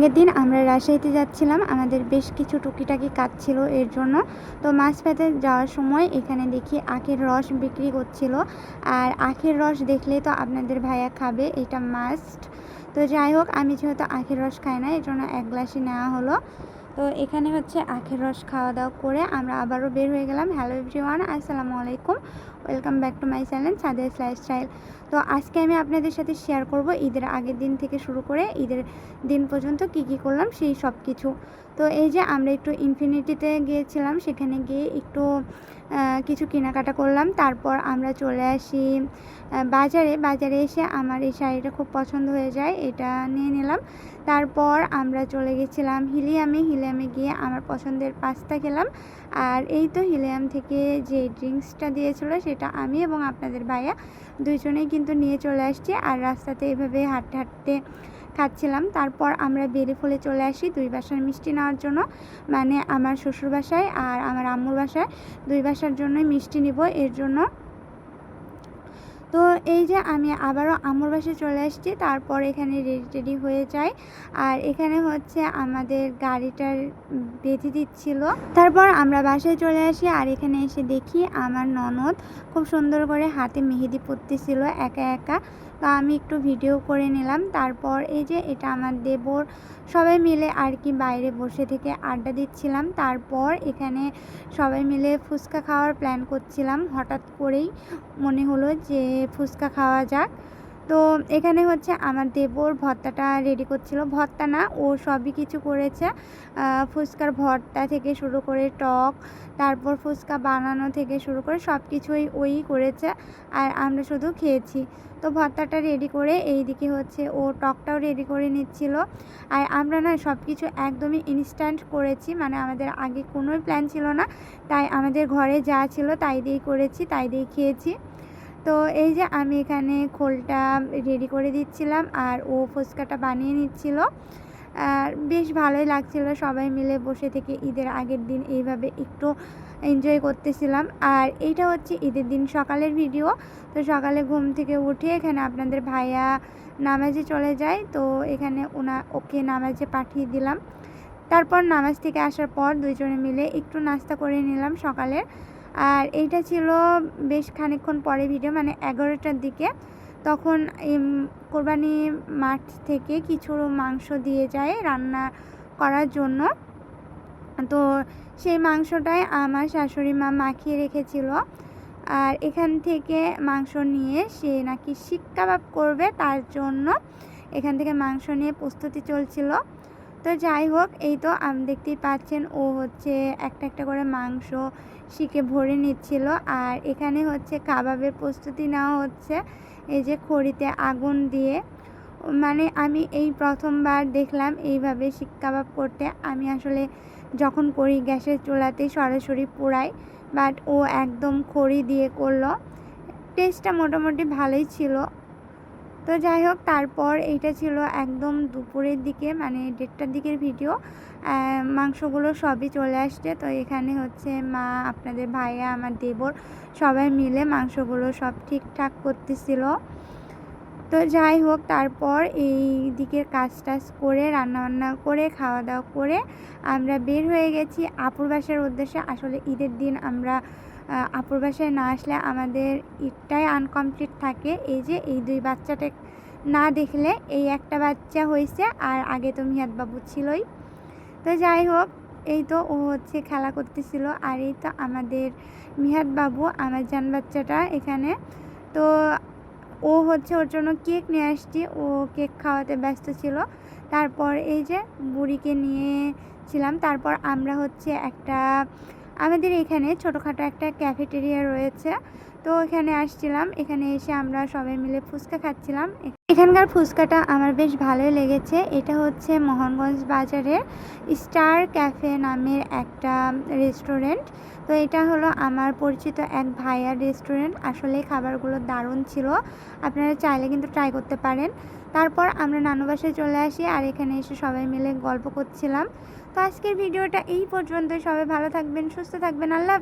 আগের দিন আমরা রাজশাহীতে যাচ্ছিলাম, আমাদের বেশ কিছু টুকিটাকি কাজ ছিল এর জন্য। তো মাঝপথে যাওয়ার সময় এখানে দেখি আখের রস বিক্রি করছিল, আর আখের রস দেখলেই তো আপনাদের ভাইয়া খাবে, এটা মাস্ট। তো যাই হোক, আমি যেহেতু আখের রস খাই না, এর জন্য এক গ্লাসই নেওয়া হলো। তো এখানে হচ্ছে আখের রস খাওয়া দাওয়া করে আমরা আবারও বের হয়ে গেলাম। হ্যালো এভরিওয়ান, আসসালামু আলাইকুম, welcome back to my channel সাদেস লাইফস্টাইল। তো আজকে আমি আপনাদের সাথে শেয়ার করব ঈদের আগের দিন থেকে শুরু করে ঈদের দিন পর্যন্ত কি কি করলাম সেই সব কিছু। তো এই যে আমরা একটু ইনফিনিটিতে গিয়েছিলাম, সেখানে গিয়ে একটু কিছু কেনাকাটা করলাম। তারপর আমরা চলে আসি বাজারে এসে আমার এই শাড়িটা খুব পছন্দ হয়ে যায়, এটা নিয়ে নিলাম। তারপর আমরা চলে গেছিলাম হিলিয়ামে গিয়ে আমার পছন্দের পাস্তা খেলাম। আর এই তো হিলিয়াম থেকে যে ড্রিঙ্কসটা দিয়েছিল সেটা আমি এবং আপনাদের ভাইয়া দুইজনেই কিন্তু নিয়ে চলে আসছি, আর রাস্তাতে এভাবে হাঁটতে হাঁটতে খাচ্ছিলাম। তারপর আমরা বেরিফুলে চলে আসি দুই বাসার মিষ্টি নেওয়ার জন্য, মানে আমার শ্বশুর বাসায় আর আমার আম্মুর বাসায়, দুই বাসার জন্যই মিষ্টি নিব এর জন্য। তো এই যে আমি আবারও আম্মুর বাসায় চলে আসছি, তারপর এখানে রেডি হয়ে যায়। আর এখানে হচ্ছে আমাদের গাড়িটার বেঁধে দিচ্ছিল। তারপর আমরা বাসায় চলে আসি, আর এখানে এসে দেখি আমার ননদ খুব সুন্দর করে হাতে মেহেদি পরতেছিল একা একা। তো আমি একটু ভিডিও করে নিলাম। তারপর এই যে এটা আমার দেবর, সবাই মিলে আর কি বাইরে বসে থেকে আড্ডা দিচ্ছিলাম। তারপর এখানে সবাই মিলে ফুচকা খাওয়ার প্ল্যান করছিলাম, হঠাৎ করেই মনে হলো যে ফুচকা খাওয়া যাক। তো এখানে হচ্ছে আমার দেবর ভর্তাটা রেডি করছিল, ভর্তা না, ও সবই কিছু করেছে, ফুচকার ভর্তা থেকে শুরু করে টক, তারপর ফুচকা বানানো থেকে শুরু করে সব কিছুই ওই করেছে, আর আমরা শুধু খেয়েছি। তো ভর্তাটা রেডি করে এইদিকে হচ্ছে ও টকটাও রেডি করে নিচ্ছিল। আর আমরা না সব কিছু একদমই ইনস্ট্যান্ট করেছি, মানে আমাদের আগে কোনোই প্ল্যান ছিল না, তাই আমাদের ঘরে যা ছিল তাই দিয়েই করেছি, তাই দিয়েই খেয়েছি। তো এই যে আমি এখানে খোলটা রেডি করে দিচ্ছিলাম, আর ও ফুচকাটা বানিয়ে নিচ্ছিল। আর বেশ ভালোই লাগছিল, সবাই মিলে বসে থেকে ঈদের আগের দিন এইভাবে একটু এনজয় করতেছিলাম। আর এইটা হচ্ছে ঈদের দিন সকালের ভিডিও। তো সকালে ঘুম থেকে উঠে এখানে আপনাদের ভাইয়া নামাজে চলে যায়, তো এখানে ওকে নামাজে পাঠিয়ে দিলাম। তারপর নামাজ থেকে আসার পর দুইজনে মিলে একটু নাস্তা করে নিলাম সকালের। আর এইটা ছিল বেশ খানিকক্ষণ পরে ভিডিও, মানে 11টার দিকে। তখন কোরবানি মাঠ থেকে কিছু মাংস দিয়ে যায় রান্না করার জন্য। তো সেই মাংসটাই আমার শাশুড়ি মা মাখিয়ে রেখেছিল, আর এখান থেকে মাংস নিয়ে সে নাকি শিক কাবাব করবে, তার জন্য এখান থেকে মাংস নিয়ে প্রস্তুতি চলছিল। তো যাই হোক, এই তো দেখতেই পাচ্ছেন ও হচ্ছে একটা একটা করে মাংস শিকে ভরে নিচ্ছিল। আর এখানে হচ্ছে কাবাবের প্রস্তুতি নেওয়া হচ্ছে, এই যে খড়িতে আগুন দিয়ে। মানে আমি এই প্রথমবার দেখলাম এইভাবে শিক কাবাব করতে। আমি আসলে যখন করি গ্যাসের চুলাতে সরাসরি পোড়াই, বাট ও একদম খড়ি দিয়ে করলো, টেস্টটা মোটামুটি ভালোই ছিল। তো যাই হোক, তারপর এইটা ছিল একদম দুপুরের দিকে, মানে 1:30টার দিকের ভিডিও। মাংসগুলো সবই চলে আসছে। তো এখানে হচ্ছে মা, আপনাদের ভাইয়া, আমার দেবর সবাই মিলে মাংসগুলো সব ঠিকঠাক করতেছিল। তো যাই হোক, তারপর এই দিকের কাজ টাজ করে রান্নাবান্না করে খাওয়া দাওয়া করে আমরা বের হয়ে গেছি আপুর বাসার উদ্দেশ্যে। আসলে ঈদের দিন আমরা আপুর বাসায় না আসলে আমাদের ঈদটাই আনকমপ্লিট থাকে। এই যে এই দুই বাচ্চাটা না দেখলে, এই একটা বাচ্চা হয়েছে, আর আগে তো মিহাদ বাবু ছিলই। তো যাই হোক, এই তো ও হচ্ছে খেলা করতেছিল, আর এই তো আমাদের মিহাদ বাবু, আমার জান বাচ্চাটা এখানে। তো ও হচ্ছে ওর জন্য কেক নিয়ে আসছি, ও কেক খাওয়াতে ব্যস্ত ছিল। তারপর এই যে বুড়িকে নিয়েছিলাম। তারপর আমরা হচ্ছে আমাদের এখানে ছোটোখাটো একটা ক্যাফেটেরিয়া রয়েছে, তো এখানে আসছিলাম। এখানে এসে আমরা সবাই মিলে ফুচকা খাচ্ছিলাম। এখানকার ফুচকাটা আমার বেশ ভালোই লেগেছে। এটা হচ্ছে মোহনগঞ্জ বাজারের স্টার ক্যাফে নামের একটা রেস্টুরেন্ট। তো এটা হলো আমার পরিচিত এক ভাইয়ার রেস্টুরেন্ট। আসলে খাবারগুলো দারুণ ছিল, আপনারা চাইলে কিন্তু ট্রাই করতে পারেন। তারপর আমরা নানু বাসায় চলে আসি, আর এখানে এসে সবাই মিলে গল্প করছিলাম। তো আজকের ভিডিওটা এই পর্যন্তই। সবাই ভালো থাকবেন, সুস্থ থাকবেন, আল্লাহ।